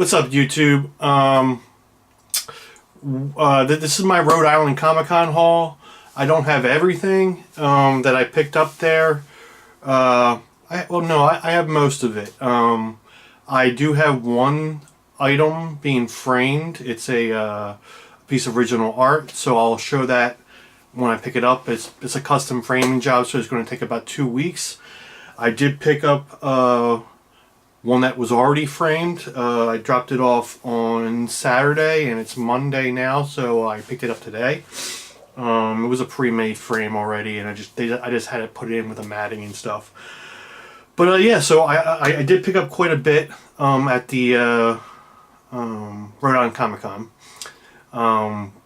What's up, YouTube? This is my Rhode Island Comic Con haul. I don't have everything that I picked up there. I have most of it. I do have one item being framed. It's a piece of original art, so I'll show that when I pick it up. It's a custom framing job, so it's going to take about 2 weeks. I did pick up one that was already framed. I dropped it off on Saturday and it's Monday now, so I picked it up today. It was a pre-made frame already, and I just had to put it in with the matting and stuff. But yeah, so I did pick up quite a bit at the Rhode Island Comic Con.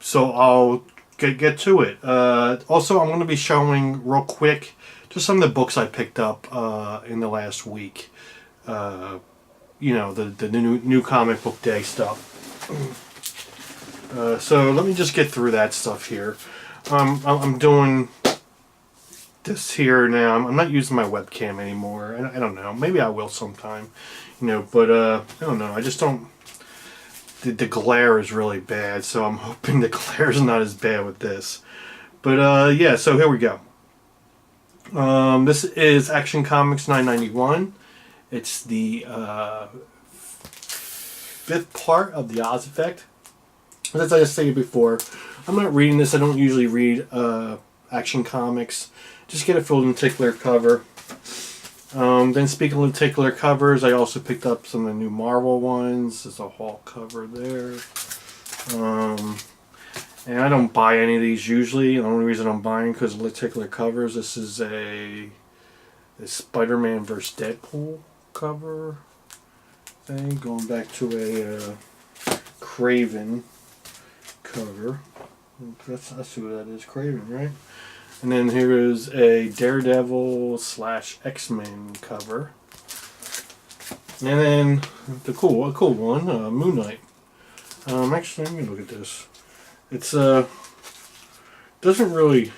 So I'll get to it. Also, I'm going to be showing real quick just some of the books I picked up in the last week. The new comic book day stuff. So let me just get through that stuff here. I'm doing this here now. I'm not using my webcam anymore. I don't know. Maybe I will sometime. But I don't know. I just don't. The glare is really bad, so I'm hoping the glare is not as bad with this. But yeah, so here we go. This is Action Comics 991. It's the fifth part of the Oz Effect. As I stated before, I'm not reading this. I don't usually read Action Comics. Just get it filled in lenticular cover. Then speaking of lenticular covers, I also picked up some of the new Marvel ones. There's a Hulk cover there. And I don't buy any of these usually. The only reason I'm buying because of lenticular covers. This is a Spider-Man vs. Deadpool cover thing, going back to a Craven cover. That's who that is, Craven, right? And then here is a Daredevil / X-Men cover. And then a cool one, Moon Knight. Actually, let me look at this. It's doesn't really.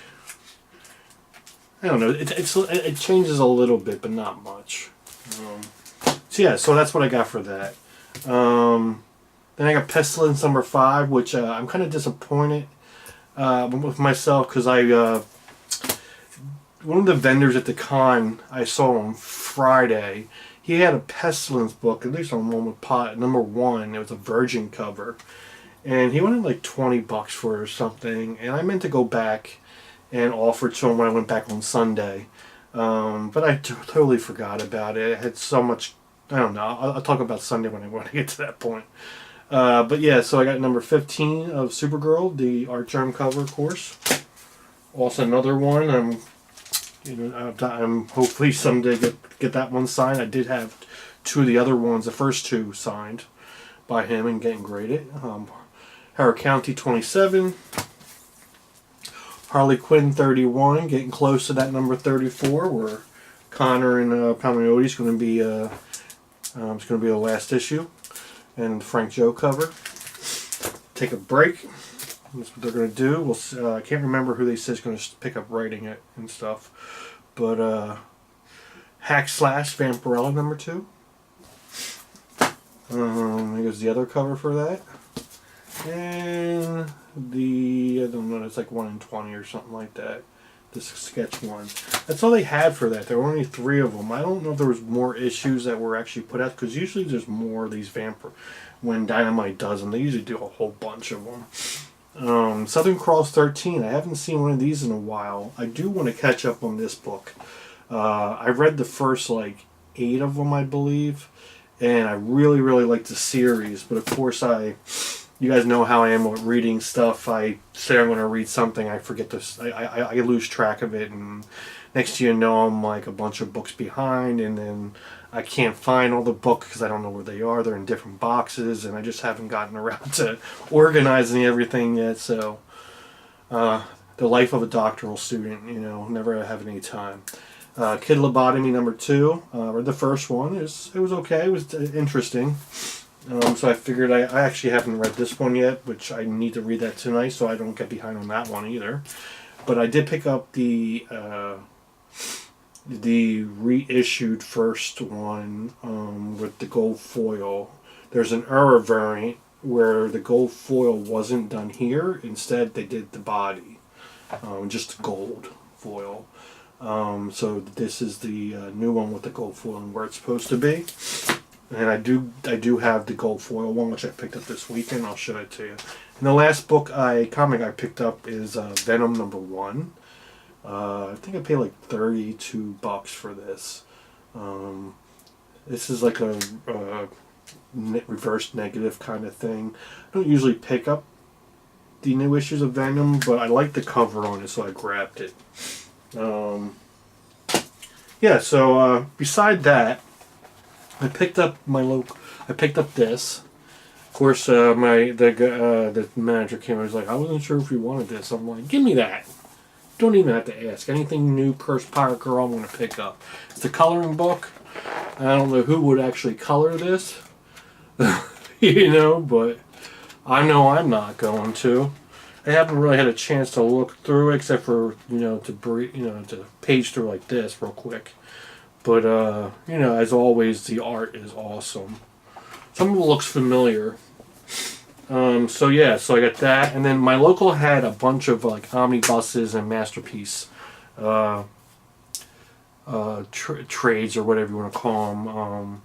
I don't know. It changes a little bit, but not much. So yeah, so that's what I got for that. Then I got Pestilence number 5, which I'm kind of disappointed with myself because one of the vendors at the con I saw on Friday, he had a Pestilence book, at least on one with pot number 1. It was a Virgin cover, and he wanted like $20 for it or something. And I meant to go back and offer to him when I went back on Sunday. But I totally forgot about it. I had so much. I don't know. I'll talk about Sunday when I get to that point. But yeah, so I got number 15 of Supergirl, the Art Germ cover, of course. Also another one. I'm hopefully someday get that one signed. I did have 2 of the other ones, the first 2 signed by him and getting graded. Harrow County 27. Harley Quinn 31, getting close to that number 34, where Connor and Palmiotti is going to be it's going to be the last issue, and Frank Joe cover. Take a break. That's what they're going to do. I can't remember who they said is going to pick up writing it and stuff, but Hack / Vampirella number 2. Here's the other cover for that. And I don't know, it's like 1 in 20 or something like that. This sketch one. That's all they had for that. There were only 3 of them. I don't know if there was more issues that were actually put out, because usually there's more of these when Dynamite does them. They usually do a whole bunch of them. Southern Cross 13. I haven't seen one of these in a while. I do want to catch up on this book. I read the first 8 of them, I believe, and I really, really like the series. But of course, you guys know how I am with reading stuff. I say I'm going to read something, I forget this. I lose track of it, and next you know, I'm like a bunch of books behind, and then I can't find all the books because I don't know where they are. They're in different boxes, and I just haven't gotten around to organizing everything yet. So, the life of a doctoral student, never having any time. Kid Lobotomy number 2. Read the first one. It was okay. It was interesting. So I figured I actually haven't read this one yet, which I need to read that tonight, so I don't get behind on that one either. But I did pick up the reissued first one with the gold foil, There's an error variant where the gold foil wasn't done here. Instead, they did the body, just gold foil. So this is the new one with the gold foil and where it's supposed to be. And I do have the gold foil one, which I picked up this weekend. I'll show it to you. And the last comic I picked up is Venom #1. I think I paid like $32 for this. This is like a reverse negative kind of thing. I don't usually pick up the new issues of Venom, but I like the cover on it, so I grabbed it. Yeah. So beside that, I picked up this. Of course, the manager came and was like, "I wasn't sure if you wanted this." I'm like, "Give me that. Don't even have to ask. Anything new, Cursed Pirate Girl, I'm going to pick up." It's a coloring book. I don't know who would actually color this, you know, but I know I'm not going to. I haven't really had a chance to look through it, except for to page through like this real quick. But as always, the art is awesome. Some of it looks familiar. So I got that, and then my local had a bunch of like omnibuses and masterpiece trades or whatever you want to call them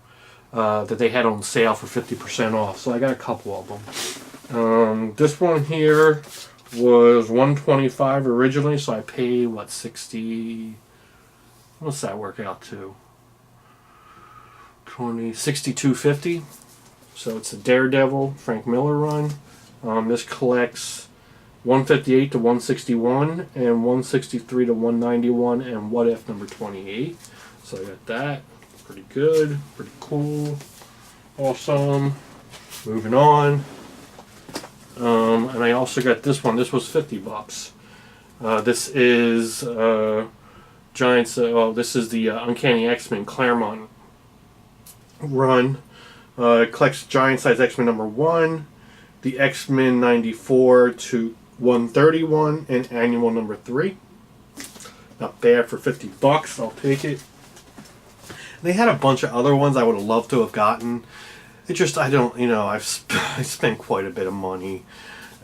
that they had on sale for 50% off. So I got a couple of them. This one here was $125 originally, so I paid what, 60. What's that work out to? 62.50. So it's a Daredevil Frank Miller run. This collects 158 to 161 and 163 to 191 and What If number 28. So I got that. Pretty good. Pretty cool. Awesome. Moving on. And I also got this one. This was $50. This is Giants. This is the Uncanny X-Men Claremont run. It collects Giant Size X-Men #1, the X-Men 94 to 131, and Annual #3. Not bad for $50. I'll take it. They had a bunch of other ones I would have loved to have gotten. It just, I don't, I spent quite a bit of money,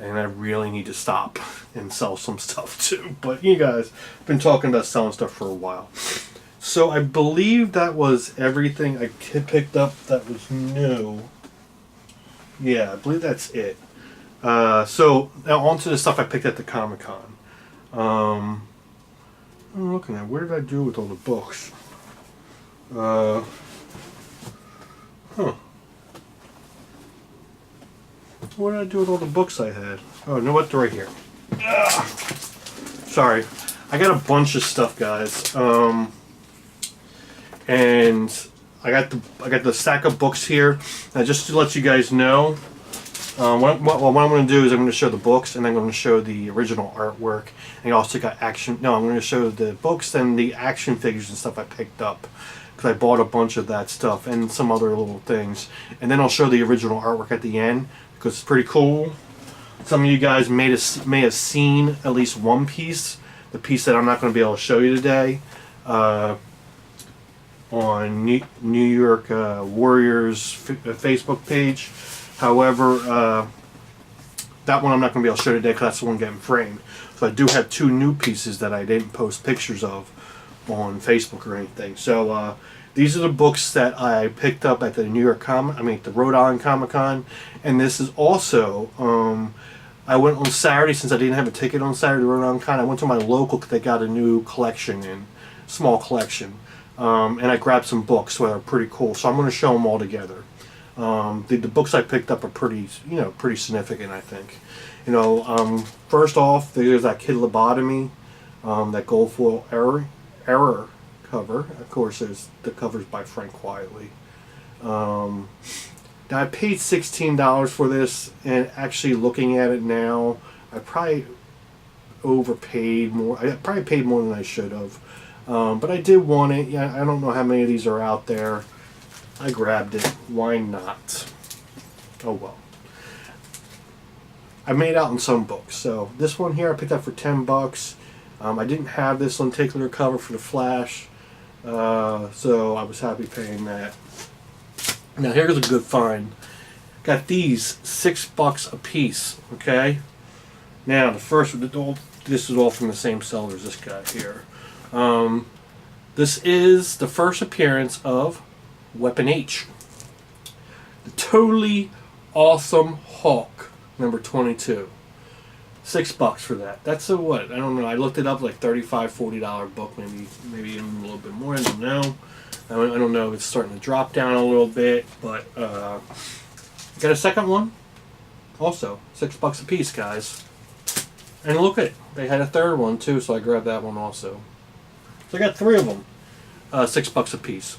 and I really need to stop and sell some stuff too. But you guys have been talking about selling stuff for a while. So I believe that was everything I picked up that was new. Yeah, I believe that's it. So now on to the stuff I picked at the Comic-Con. I'm looking at, where did I do with all the books? What did I do with all the books I had? Oh, you know what? They're right here. Ugh. Sorry. I got a bunch of stuff, guys. And I got the stack of books here. Now, just to let you guys know, what I'm going to do is I'm going to show the books, and I'm going to show the original artwork. And I also got I'm going to show the books and the action figures and stuff I picked up, because I bought a bunch of that stuff and some other little things. And then I'll show the original artwork at the end, because it's pretty cool. Some of you guys may have seen at least one piece, the piece that I'm not going to be able to show you today. On New York Warriors Facebook page. However, that one I'm not going to be able to show today because that's the one getting framed. So I do have two new pieces that I didn't post pictures of on Facebook or anything. So these are the books that I picked up at the the Rhode Island Comic-Con, and this is also I went on Saturday, since I didn't have a ticket on Saturday to Rhode Island Con. I went to my local because they got a new collection in, small collection. And I grabbed some books that are pretty cool, so I'm going to show them all together. The books I picked up are pretty significant, I think. First off, there's that Kid Lobotomy, that gold foil error cover. Of course, there's the covers by Frank Quietly. Now I paid $16 for this, and actually looking at it now, I probably overpaid more. I probably paid more than I should have. But I did want it. Yeah, I don't know how many of these are out there. I grabbed it. Why not? Oh well. I made out in some books. So this one here I picked up for $10. I didn't have this lenticular cover for the Flash, so I was happy paying that. Now here's a good find. Got these $6 a piece. Okay. Now the first, this is all from the same seller as this guy here. This is the first appearance of Weapon H. The Totally Awesome Hawk, number 22. $6 for that. That's a what? I don't know. I looked it up, like $35, $40 book, maybe even a little bit more. I don't know. I don't know. It's starting to drop down a little bit, but got a second one. Also, $6 a piece, guys. And look at, they had a third one too, so I grabbed that one also. So I got 3 of them, $6 a piece.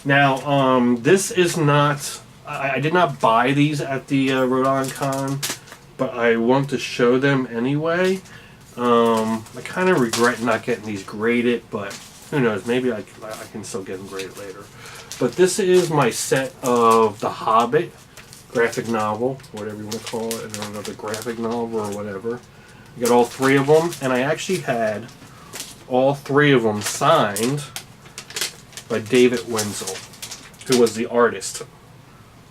Now, this is not. I did not buy these at the Rhode Island Con, but I want to show them anyway. I kind of regret not getting these graded, but who knows? Maybe I can still get them graded later. But this is my set of The Hobbit graphic novel, whatever you want to call it, or another graphic novel or whatever. I got all 3 of them, and I actually had all 3 of them signed by David Wenzel, who was the artist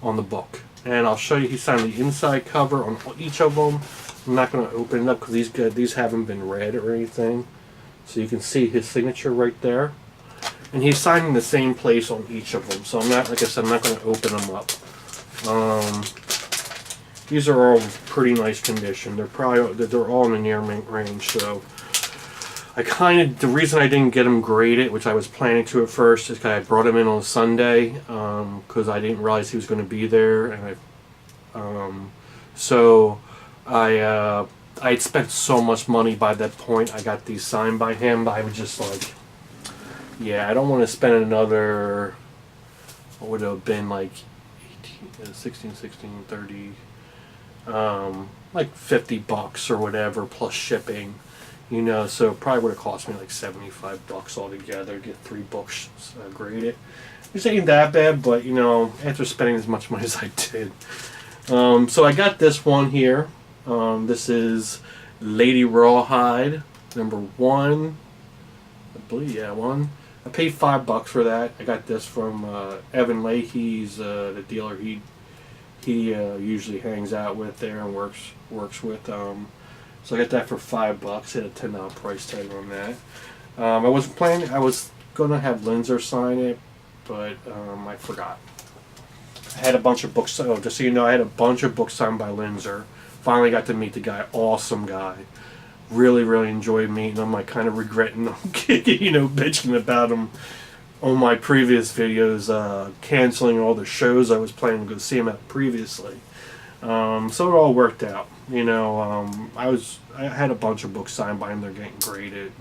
on the book. And I'll show you, he signed the inside cover on each of them. I'm not going to open it up because these haven't been read or anything. So you can see his signature right there. And he's signing the same place on each of them. So I'm not, like I said, I'm not going to open them up. These are all pretty nice condition. They're all in the near mint range. So the reason I didn't get them graded, which I was planning to at first, is because I brought him in on Sunday because I didn't realize he was going to be there, and so I had spent so much money by that point. I got these signed by him, but I was just like, yeah, I don't want to spend another, what would it have been, like 16, 30, like $50 or whatever plus shipping. You know, so it probably would have cost me like $75 altogether to get 3 books graded. This ain't that bad, but you know, after spending as much money as I did. So I got this one here. This is Lady Rawhide, number 1. I believe, yeah, 1. I paid $5 for that. I got this from Evan Leahy's the dealer he usually hangs out with there and works with. So I got that for $5. Hit a $10 price tag on that. I wasn't planning. I was gonna have Linzer sign it, but I forgot. I had a bunch of books. Oh, just so you know, I had a bunch of books signed by Linzer. Finally got to meet the guy. Awesome guy. Really, really enjoyed meeting him. I kind of regretting, bitching about him on my previous videos, canceling all the shows I was planning to go see him at previously. So it all worked out. I had a bunch of books signed by him. They're getting graded,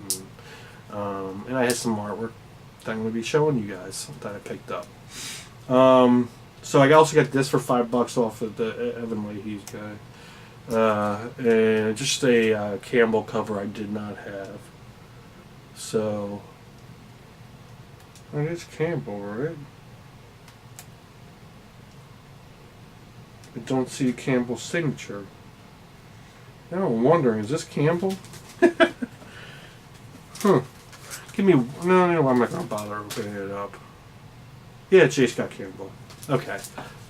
and I had some artwork that I'm going to be showing you guys that I picked up. So I also got this for $5 off of the Evan Leahy's guy, and just a Campbell cover I did not have. So it is Campbell, right? I don't see Campbell's signature. Now I'm wondering, is this Campbell? Give me... No, I'm not going to bother opening it up. Yeah, Chase got Campbell. Okay.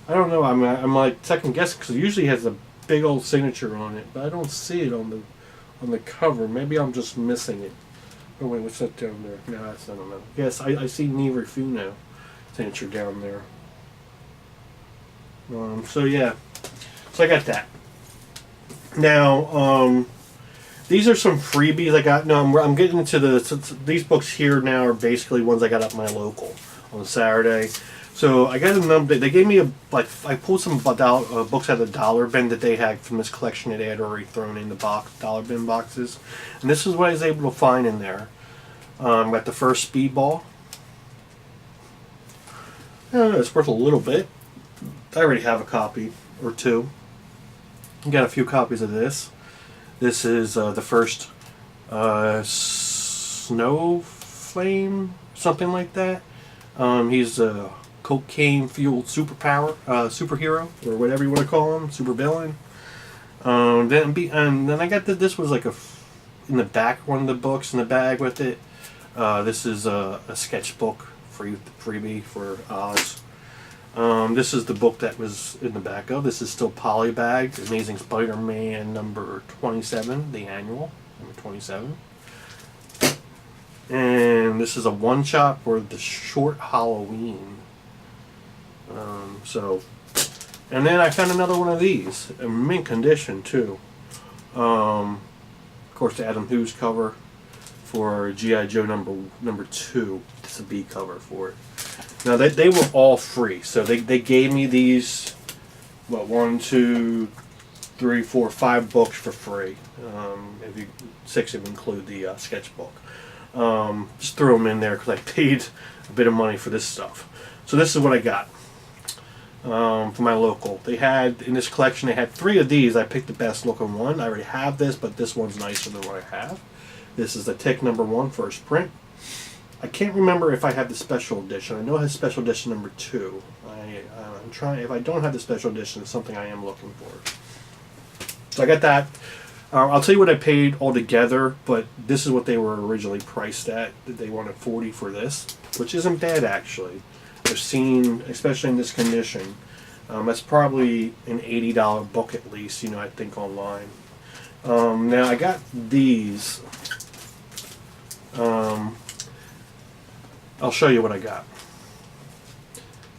I don't know, I'm like second guessing because it usually has a big old signature on it, but I don't see it on the cover. Maybe I'm just missing it. Oh wait, what's that down there? No, that's not enough. Yes, I see Neve Funo signature down there. So yeah, so I got that. Now, these are some freebies I got. No, I'm getting into these books here now are basically ones I got at my local on Saturday. So I got a number. They gave me I pulled some books out of the dollar bin that they had from this collection that they had already thrown in the dollar bin boxes, and this is what I was able to find in there. Got the first Speedball. It's worth a little bit. I already have a copy or 2. Got a few copies of this. This is the first Snow Flame, something like that. He's a cocaine-fueled superhero, or whatever you want to call him, supervillain. Then I got this was like in the back, one of the books in the bag with it. This is a sketchbook freebie for Oz. This is the book that was in the back of. This is still polybagged. Amazing Spider-Man number 27, the annual, number 27. And this is a one-shot for the short Halloween. And then I found another one of these, in mint condition too. Of course, the Adam Hughes cover for G.I. Joe number 2. It's a B cover for it. Now they were all free, so they gave me these, what, 1, 2, 3, 4, 5 books for free. If you 6 if you include the sketchbook. Just threw them in there because I paid a bit of money for this stuff. So this is what I got for my local. They had, in this collection, they had 3 of these. I picked the best looking one. I already have this, but this one's nicer than what I have. This is the Tick number 1 first print. I can't remember if I have the special edition. I know it has special edition number 2. I'm trying. If I don't have the special edition, it's something I am looking for. So I got that. I'll tell you what I paid altogether, but this is what they were originally priced at. They wanted $40 for this, which isn't bad actually. I've seen, especially in this condition, that's probably an $80 book at least. You know, I think online. Now I got these. I'll show you what I got.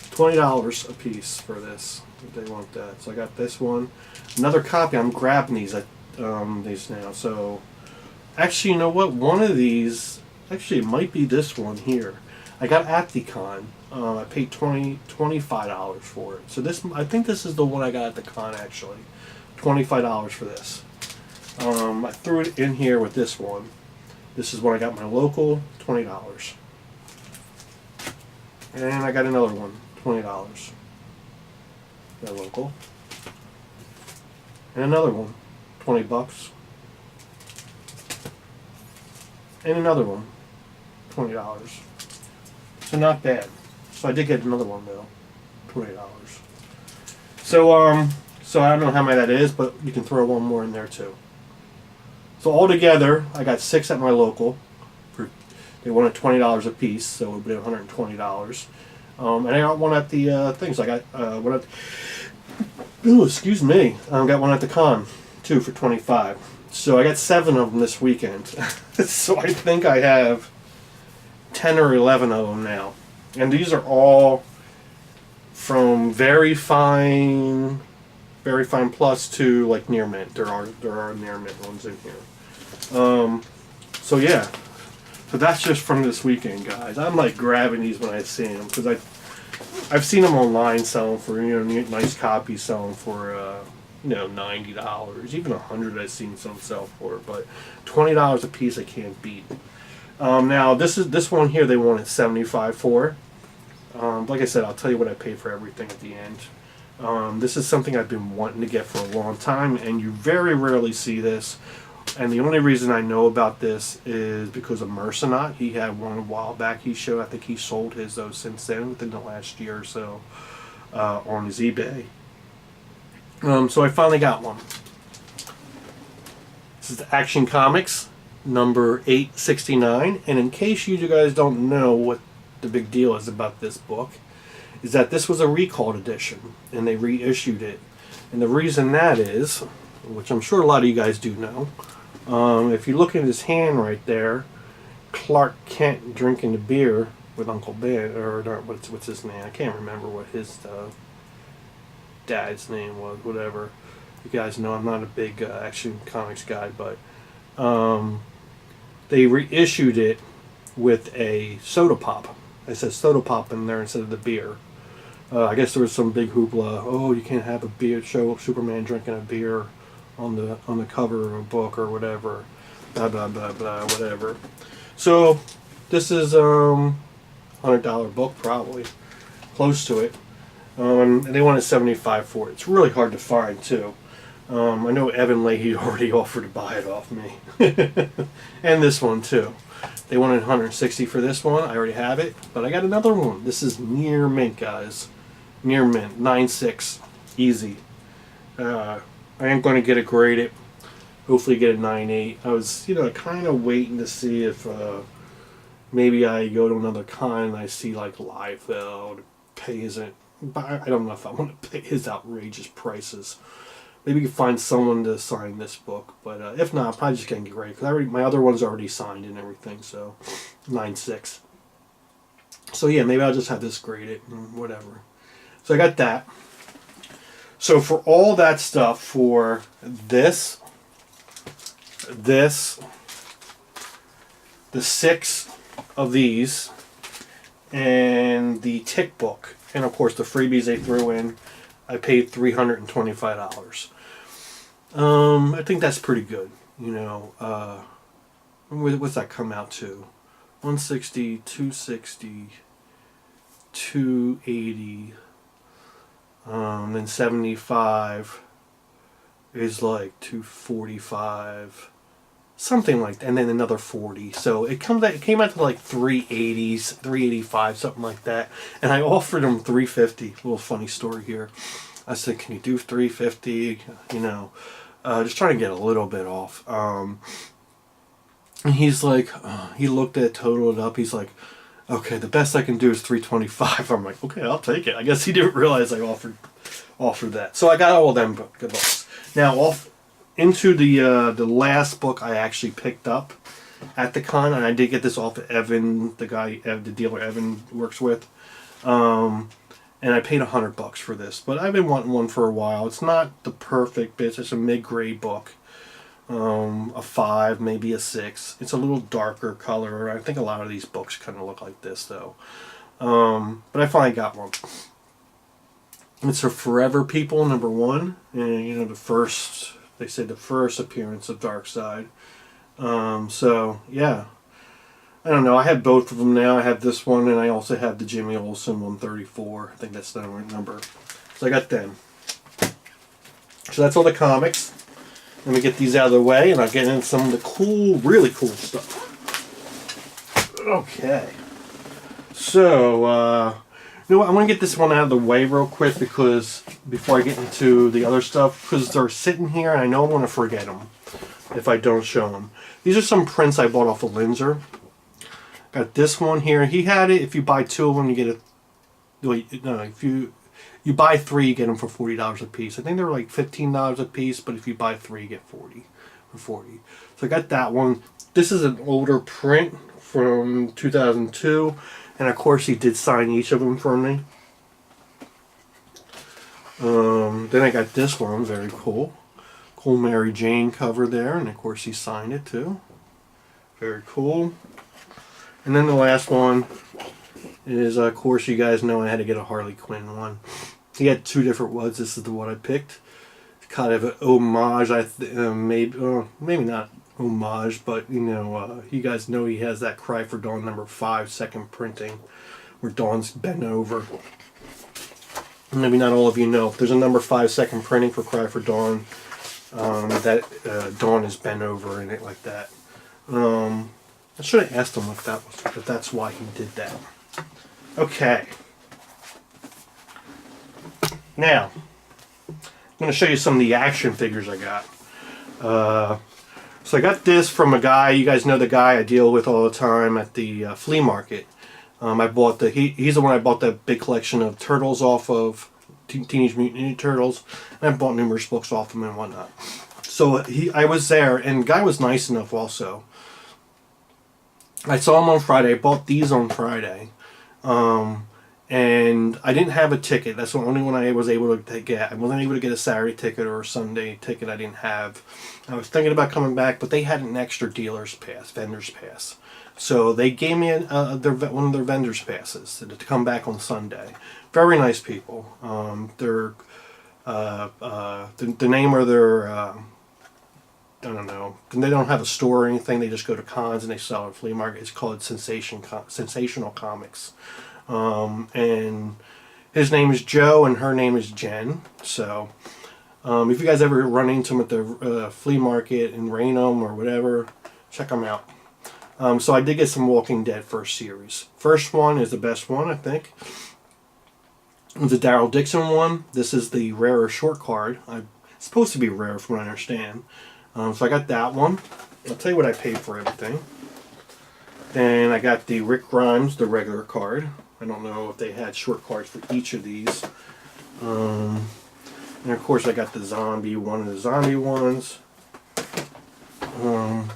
$20 a piece for this. If they want that. So I got this one. Another copy. I'm grabbing these now. So actually, you know what? One of these, actually, it might be this one here. I got at the con. I paid $25 for it. So this, I think this is the one I got at the con actually. $25 for this. I threw it in here with this one. This is what I got my local, $20. And I got another one, $20. My local. And another one, $20. And another one, $20. So not bad. So I did get another one though, $20. So I don't know how many that is, but you can throw one more in there too. So altogether, I got 6 at my local. They wanted $20 a piece, so it would be $120. And I got one at the thing. So I got one at. Ooh, excuse me. I got one at the con too for $25. So I got 7 of them this weekend. So I think I have 10 or 11 of them now, and these are all from very fine plus to like near mint. There are near mint ones in here. So yeah. So that's just from this weekend, guys. I'm like grabbing these when I see them because I've seen them online selling for, you know, nice copies selling for you know, $90, even $100. I've seen some sell for, but $20 a piece I can't beat. Now this one here they wanted $75 for. Like I said, I'll tell you what I paid for everything at the end. This is something I've been wanting to get for a long time, and you very rarely see this. And the only reason I know about this is because of Mercenaut. He had one a while back he showed. I think he sold his though since then, within the last year or so, on his eBay. So I finally got one. This is the Action Comics number 869. And in case you guys don't know what the big deal is about this book, is that this was a recalled edition and they reissued it. And the reason that is, which I'm sure a lot of you guys do know, if you look at his hand right there, Clark Kent drinking the beer with Uncle Ben, or what's his name? I can't remember what his dad's name was. Whatever. You guys know I'm not a big Action Comics guy, but they reissued it with a soda pop. It says soda pop in there instead of the beer. I guess there was some big hoopla. Oh, you can't have a beer show Superman drinking a beer on the cover of a book or whatever, blah blah blah blah, whatever. So this is $100 book, probably close to it. And they wanted $75 for it. It's really hard to find too. I know Evan Leahy already offered to buy it off me, and this one too. They wanted $160 for this one. I already have it, but I got another one. This is near mint, guys. Near mint, 9.6, easy. I am going to get it graded. Hopefully get a 9.8. I was, you know, kind of waiting to see if maybe I go to another con and I see like Liefeld, Payson, But I don't know if I want to pay his outrageous prices. Maybe you can find someone to sign this book, but if not, I'm probably just going to get ready because my other one's already signed and everything. So 9/6. So yeah, maybe I'll just have this graded and whatever. So I got that. So for all that stuff, for this, the 6 of these, and the tick book, and of course the freebies they threw in, I paid $325. I think that's pretty good. You know, what's that come out to? 160, 260, 280, then 75 is like 245, something like that, and then another 40. So it came out to like 380s, 385, something like that. And I offered him 350. Little funny story here. I said, "Can you do 350?" You know, just trying to get a little bit off. And he's like, he looked at it, totaled it up. He's like, "Okay, the best I can do is 325." I'm like, "Okay, I'll take it." I guess he didn't realize I offered that. So I got all them books. Now off into the last book I actually picked up at the con, and I did get this off of Evan, the dealer Evan works with. And I paid $100 for this, but I've been wanting one for a while. It's not the perfect bit. It's a mid-grade book. A 5, maybe a 6. It's a little darker color. I think a lot of these books kind of look like this, though. But I finally got one. It's for Forever People, #1. And, you know, they say the first appearance of Darkseid. So, yeah. I don't know. I have both of them now. I have this one, and I also have the Jimmy Olsen 134. I think that's the right number. So I got them. So that's all the comics. Let me get these out of the way, and I'll get into some of the cool, really cool stuff. Okay. So, you know what? I'm going to get this one out of the way real quick because before I get into the other stuff, because they're sitting here, and I know I'm going to forget them if I don't show them. These are some prints I bought off of Linzer. Got this one here. He had it. If you buy 2 of them, you get it. No, if you buy 3, you get them for $40 a piece. I think they're like $15 a piece, but if you buy 3, you get 40 for 40. So I got that one. This is an older print from 2002, and of course he did sign each of them for me. Then I got this one, very cool. Cool Mary Jane cover there, and of course he signed it too. Very cool. And then the last one is, of course, you guys know I had to get a Harley Quinn one. He had 2 different ones. This is the one I picked. It's kind of an homage. Maybe not homage, but you know, you guys know he has that Cry for Dawn #5 second printing, where Dawn's bent over. Maybe not all of you know. If there's a #5 second printing for Cry for Dawn, that Dawn is bent over in it like that. I should have asked him if that's why he did that. Okay. Now, I'm going to show you some of the action figures I got. So I got this from a guy. You guys know the guy I deal with all the time at the flea market. I bought he's the one I bought that big collection of turtles off of, Teenage Mutant Ninja Turtles. And I bought numerous books off him and whatnot. So I was there, and the guy was nice enough also. I saw him on Friday. I bought these on Friday. And I didn't have a ticket. That's the only one I was able to get. I wasn't able to get a Saturday ticket or a Sunday ticket. I didn't have. I was thinking about coming back, but they had an extra dealer's pass, vendor's pass. So they gave me one of their vendor's passes to come back on Sunday. Very nice people. The name of their... I don't know. They don't have a store or anything. They just go to cons and they sell at flea market. It's called Sensational Comics. And his name is Joe and her name is Jen. So if you guys ever run into them at the flea market in Raynham or whatever, check them out. So I did get some Walking Dead first series. First one is the best one, I think. The Daryl Dixon one. This is the rarer short card. It's supposed to be rare from what I understand. So I got that one. I'll tell you what I paid for everything. Then I got the Rick Grimes, the regular card. I don't know if they had short cards for each of these. And of course I got the zombie, one of the zombie ones.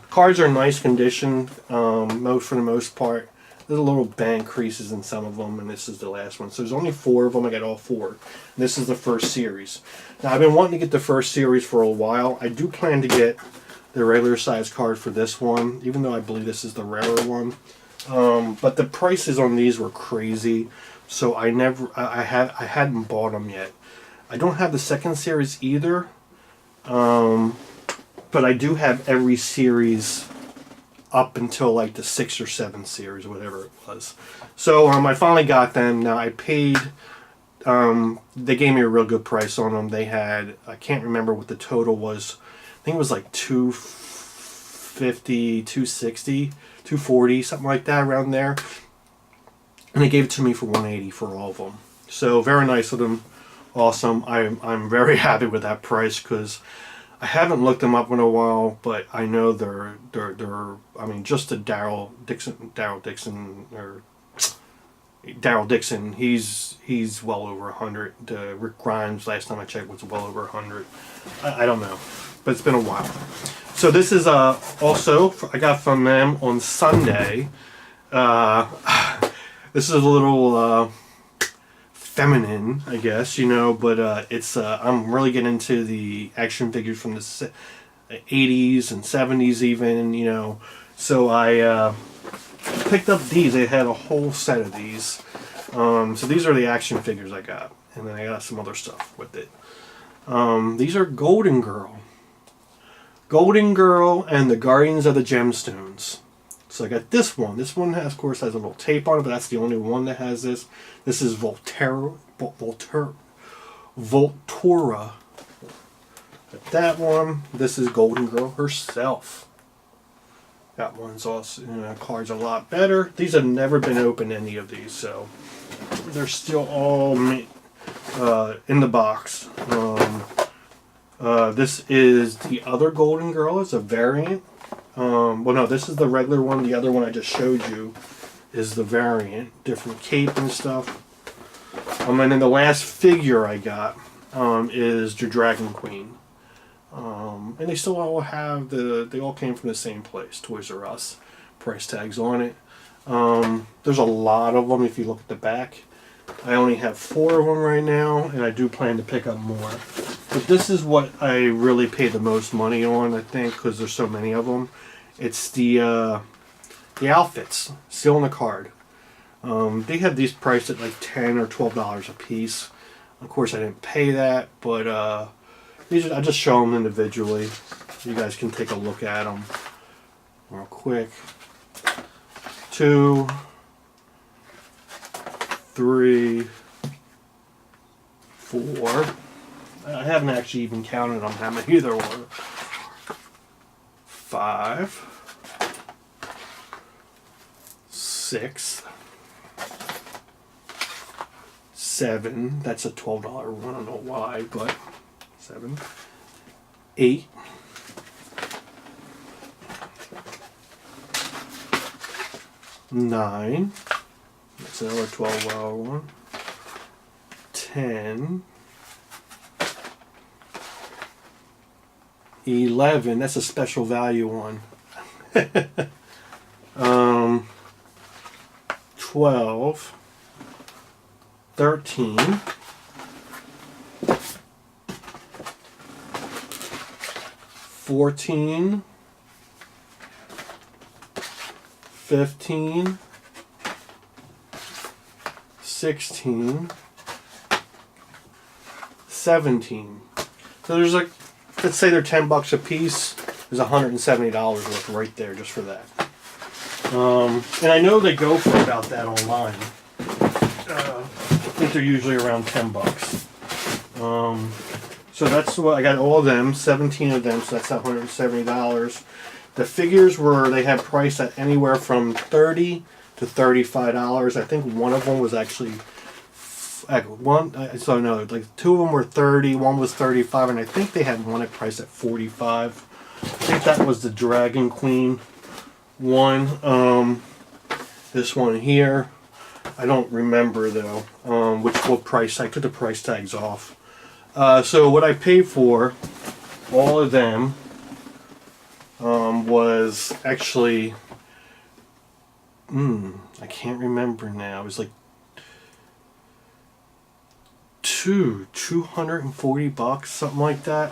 Cards are in nice condition, for the most part. There's a little bang creases in some of them, and this is the last one. So there's only 4 of them. I got all 4. And this is the first series. Now I've been wanting to get the first series for a while. I do plan to get the regular size card for this one, even though I believe this is the rarer one. But the prices on these were crazy, so I hadn't bought them yet. I don't have the second series either, but I do have every series up until like the 6 or 7 series, whatever it was. So I finally got them. Now I paid. They gave me a real good price on them. They had, I can't remember what the total was. I think it was like $250, $260, $240, something like that, around there. And they gave it to me for $180 for all of them. So very nice of them. Awesome. I'm very happy with that price because I haven't looked them up in a while, but I know they're I mean, just the Daryl Dixon, he's well over 100. Rick Grimes, last time I checked, was well over 100. I don't know, but it's been a while. So this is also, I got from them on Sunday. This is a little feminine, I guess, you know, but it's I'm really getting into the action figures from the 80s and 70s even, you know. So I picked up these. They had a whole set of these. So these are the action figures I got, and then I got some other stuff with it. These are Golden Girl and the Guardians of the Gemstones. So I got this one. This one, has, of course, has a little tape on it, but that's the only one that has this. This is Voltura. Got that one. This is Golden Girl herself. That one's also, you know, cards a lot better. These have never been opened, any of these, so they're still all in the box. This is the other Golden Girl. It's a variant. Well, no, this is the regular one. The other one I just showed you is the variant. Different cape and stuff. And then the last figure I got is the Dragon Queen. And they still all have they all came from the same place, Toys R Us. Price tags on it. There's a lot of them if you look at the back. I only have 4 of them right now, and I do plan to pick up more. But this is what I really pay the most money on, I think, because there's so many of them. It's the outfits, still on the card. They have these priced at like $10 or $12 a piece. Of course, I didn't pay that, but these I just show them individually. You guys can take a look at them real quick. 2, 3, 4. I haven't actually even counted them how many there were. 5, 6, 7. That's a $12 one. I don't know why, but 7, 8, 9. That's another $12 one. 10. 11. That's a special value one. 12. 13. 14. 15. 16. 17. So there's like, let's say they're $10 a piece. There's $170 worth right there just for that. And I know they go for about that online. I think they're usually around $10. So that's what I got, all of them, 17 of them, so that's $170. The figures they had priced at anywhere from $30 to $35. I think one of them was actually like 2 of them were 30, one was 35, and I think they had one at price at 45. I think that was the Dragon Queen one. This one here, I don't remember though, what price. I took the price tags off. So what I paid for all of them was actually, I can't remember now. It was like $240, something like that.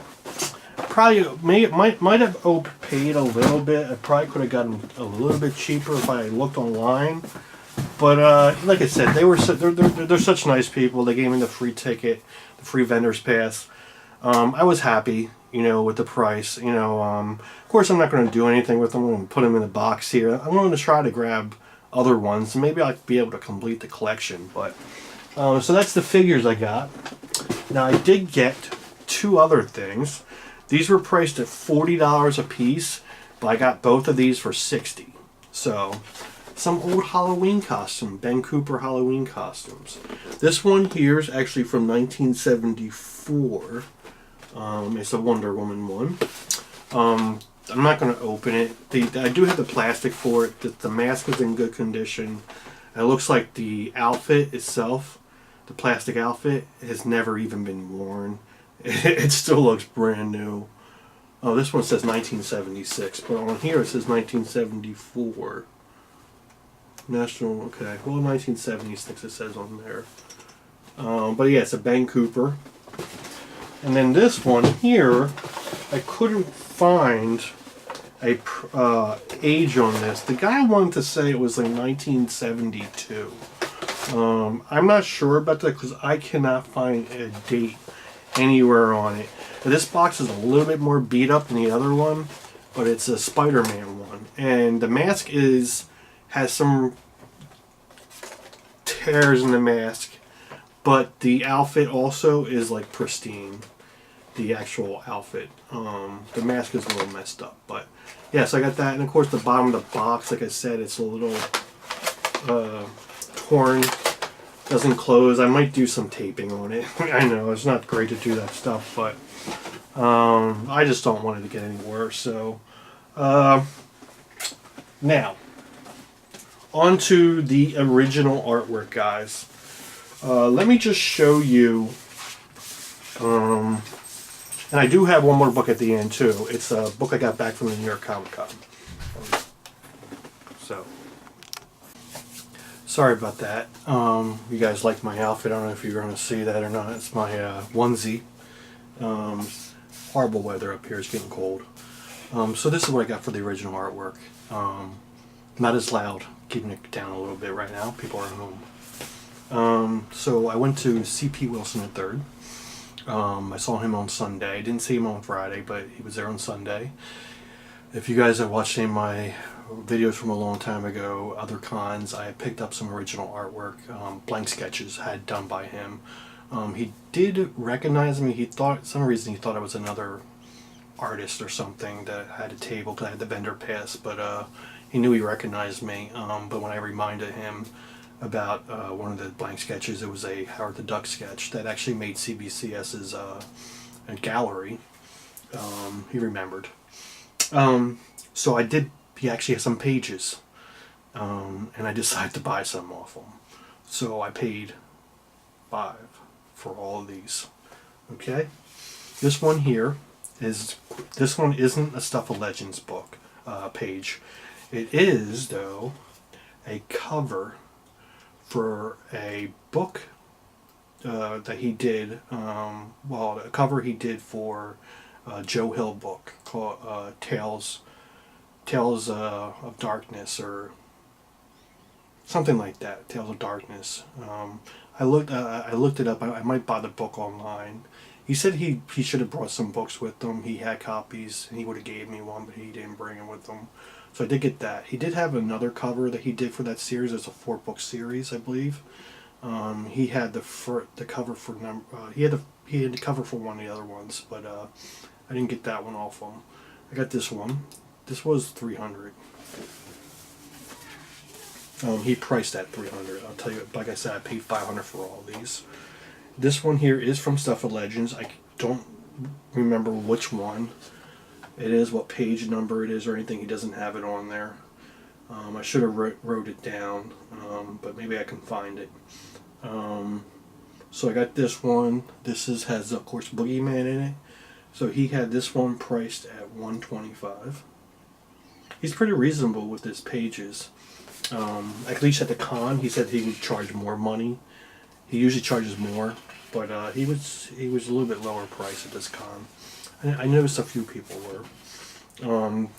Probably might have overpaid a little bit. I probably could have gotten a little bit cheaper if I looked online. But like I said, they're such nice people. They gave me the free ticket, the free vendor's pass. I was happy, with the price. Of course, I'm not going to do anything with them. I'm going to put them in a box here. I'm going to try to grab other ones. Maybe I'll be able to complete the collection. But so that's the figures I got. Now I did get two other things. These were priced at $40 a piece, but I got both of these for $60. So, some old Halloween costume, Ben Cooper Halloween costumes. This one here is actually from 1974. It's a Wonder Woman one. I'm not going to open it. I do have the plastic for it. The mask is in good condition. It looks like the outfit itself, the plastic outfit, has never even been worn. It still looks brand new. Oh, this one says 1976, but on here it says 1974. National, okay. Well, 1976 it says on there. But yeah, it's a Ben Cooper. And then this one here, I couldn't find a age on this. The guy wanted to say it was like 1972. I'm not sure about that because I cannot find a date anywhere on it. Now, this box is a little bit more beat up than the other one, but it's a Spider-Man one, and the mask has some tears in the mask, but the outfit also is like pristine. The actual outfit, the mask is a little messed up, but yeah. So I got that, and of course the bottom of the box, like I said, it's a little torn. Doesn't close. I might do some taping on it. I know it's not great to do that stuff, but I just don't want it to get any worse. So now on to the original artwork, guys. Let me just show you. And I do have one more book at the end too. It's a book I got back from the New York Comic Con. So. Sorry about that. You guys like my outfit. I don't know if you're going to see that or not. It's my onesie. Horrible weather up here. It's getting cold. So this is what I got for the original artwork. Not as loud. Keeping it down a little bit right now. People are home. So I went to C.P. Wilson III. I saw him on Sunday. I didn't see him on Friday, but he was there on Sunday. If you guys have watched any of my videos from a long time ago, other cons, I picked up some original artwork, blank sketches had done by him. He did recognize me. He thought, for some reason, he thought I was another artist or something that had a table because I had the vendor pass, but he knew he recognized me. But when I reminded him about one of the blank sketches, it was a Howard the Duck sketch that actually made CBCS's gallery. He remembered. So I did. He actually has some pages, and I decided to buy some off him. So I paid $5 for all of these. Okay, this one here this one isn't a Stuff of Legends book page. It is though a cover for a book that he did. A cover he did for Joe Hill book called Tales of Darkness or something like that. Tales of Darkness. I looked it up. I might buy the book online. He said he should have brought some books with him. He had copies and he would have gave me one, but he didn't bring it with him. So I did get that. He did have another cover that he did for that series. It's a 4-book series, I believe. He had the cover for he had the cover for one of the other ones, but I didn't get that one off him. I got this one. This was $300. He priced at $300. I'll tell you, like I said, I paid $500 for all these. This one here is from Stuff of Legends. I don't remember which one it is, what page number it is or anything. He doesn't have it on there. I should have wrote it down, but maybe I can find it. So I got this one. Has of course Boogeyman in it. So he had this one priced at $125. He's pretty reasonable with his pages. At least at the con, he said he would charge more money. He usually charges more, but he was a little bit lower price at this con. I noticed a few people were.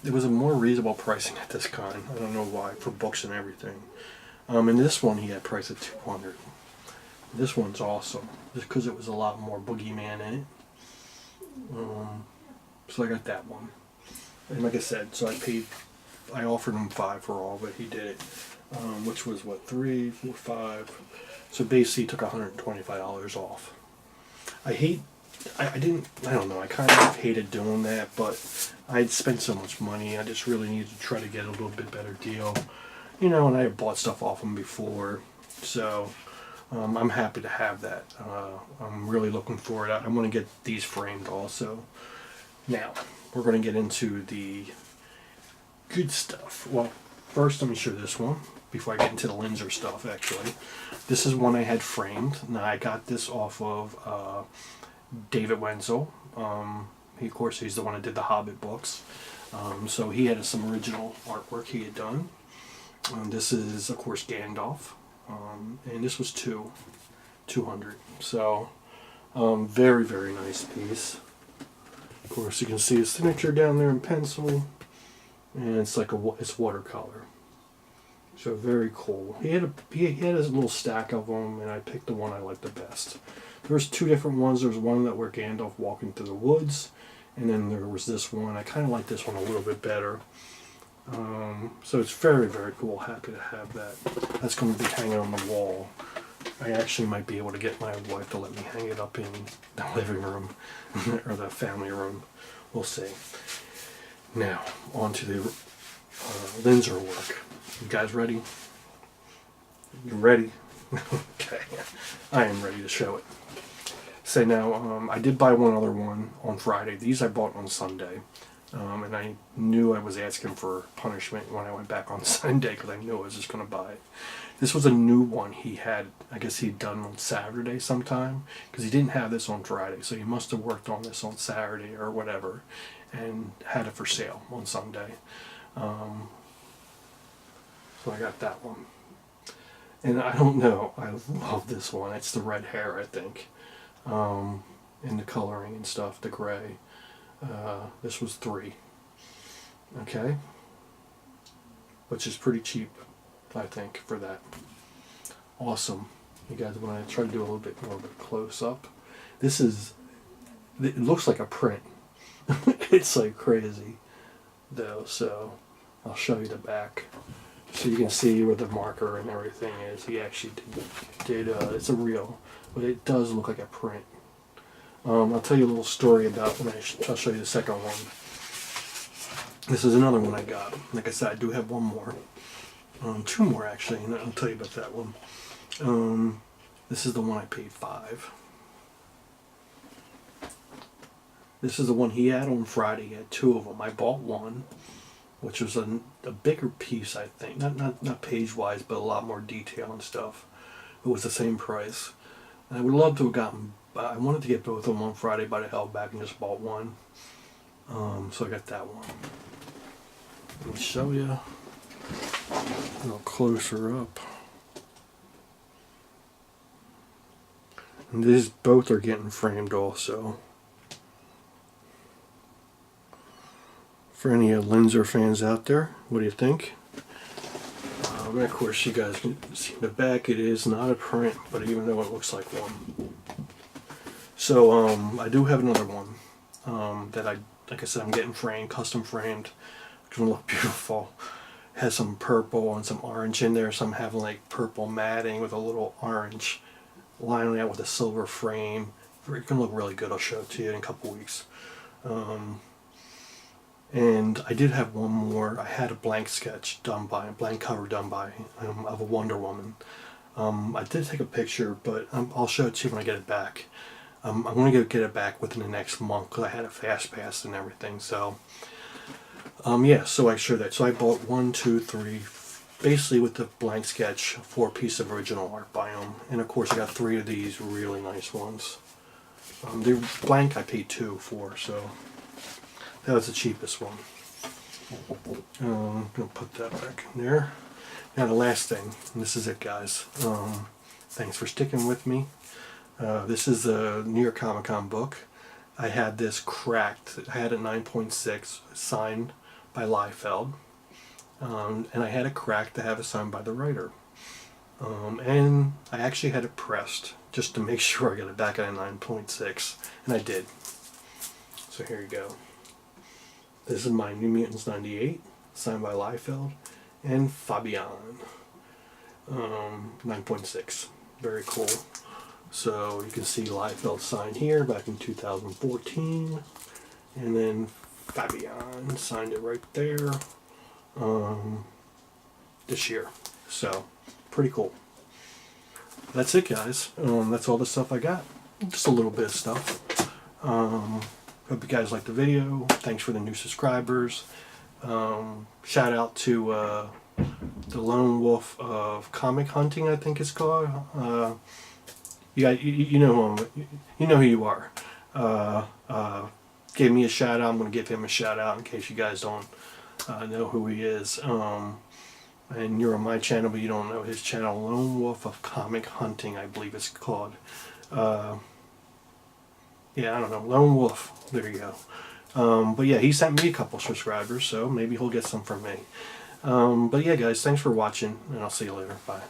It was a more reasonable pricing at this con. I don't know why, for books and everything. And this one he had priced at $200. This one's awesome, just because it was a lot more Boogeyman in it. So I got that one. And like I said, so I offered him $5 for all, but he did it. Which was what, 3, 4, 5. So basically he took $125 off. I don't know, I kind of hated doing that, but I'd spent so much money, I just really needed to try to get a little bit better deal. And I had bought stuff off him before, so I'm happy to have that. I'm really looking for it. I want to get these framed also. Now, we're going to get into the good stuff. Well, first let me show this one before I get into the Linzer stuff, actually. This is one I had framed. Now, I got this off of David Wenzel. Of course, he's the one that did the Hobbit books. So he had some original artwork he had done. This is, of course, Gandalf. And this was $200. So, very, very nice piece. Of course, you can see his signature down there in pencil. And it's like it's watercolor. So very cool. He had his little stack of them, and I picked the one I liked the best. There was 2 different ones. There was one that where Gandalf walking through the woods, and then there was this one. I kind of like this one a little bit better. So it's very, very cool. Happy to have that. That's going to be hanging on the wall. I actually might be able to get my wife to let me hang it up in the living room or the family room. We'll see. Now, on to the Linzer work. You guys ready? You ready? Okay. I am ready to show it. So now, I did buy one other one on Friday. These I bought on Sunday. And I knew I was asking for punishment when I went back on Sunday because I knew I was just going to buy it. This was a new one he had, I guess he'd done on Saturday sometime, because he didn't have this on Friday, so he must have worked on this on Saturday or whatever and had it for sale on Sunday. So I got that one. And I don't know, I love this one. It's the red hair, I think, and the coloring and stuff, the gray. This was $3, okay, which is pretty cheap, I think, for that. Awesome. You guys want to try to do a little bit more of a close up? It looks like a print. It's like crazy, though. So I'll show you the back, so you can see where the marker and everything is. He actually did it's a real, but it does look like a print. I'll tell you a little story about I'll show you the second one. This is another one I got. Like I said, I do have one more. 2 more actually, and I'll tell you about that one. This is the one I paid $5. This is the one he had on Friday. He had 2 of them. I bought one, which was a bigger piece, I think. Not page-wise, but a lot more detail and stuff. It was the same price. And I would love to have gotten... I wanted to get both of them on Friday, but I held back and just bought one. So I got that one. Let me show you a little closer up. And these both are getting framed also. For any Linzer fans out there, what do you think? And of course, you guys can see in the back, it is not a print, but even though it looks like one. So I do have another one that like I said, I'm getting framed, custom framed. It's gonna look beautiful. It has some purple and some orange in there. Some having like purple matting with a little orange lining out with a silver frame. It's gonna look really good. I'll show it to you in a couple weeks. And I did have one more. I had a blank cover done by of a Wonder Woman. I did take a picture, but I'll show it to you when I get it back. I'm going to get it back within the next month because I had a fast pass and everything. So, yeah, so I showed that. So I bought 1, 2, 3, basically with the blank sketch, 4-piece of original art by him. And of course I got 3 of these really nice ones. The blank I paid 2 for, so that was the cheapest one. I'm going to put that back in there. Now the last thing, and this is it guys. Thanks for sticking with me. This is the New York Comic Con book. I had this cracked. I had a 9.6 signed by Liefeld. And I had it cracked to have it signed by the writer. And I actually had it pressed just to make sure I got it back at a 9.6. And I did. So here you go. This is my New Mutants 98, signed by Liefeld and Fabian. 9.6. Very cool. So you can see Liefeld signed here back in 2014. And then Fabian signed it right there this year. So pretty cool. That's it guys. That's all the stuff I got. Just a little bit of stuff. Hope you guys liked the video. Thanks for the new subscribers. Shout out to the Lone Wolf of Comic Hunting, I think it's called. You know who you are. Gave me a shout out. I'm going to give him a shout out in case you guys don't know who he is. And you're on my channel, but you don't know his channel. Lone Wolf of Comic Hunting, I believe it's called. Yeah, I don't know. Lone Wolf. There you go. But yeah, he sent me a couple subscribers, so maybe he'll get some from me. But yeah, guys, thanks for watching, and I'll see you later. Bye.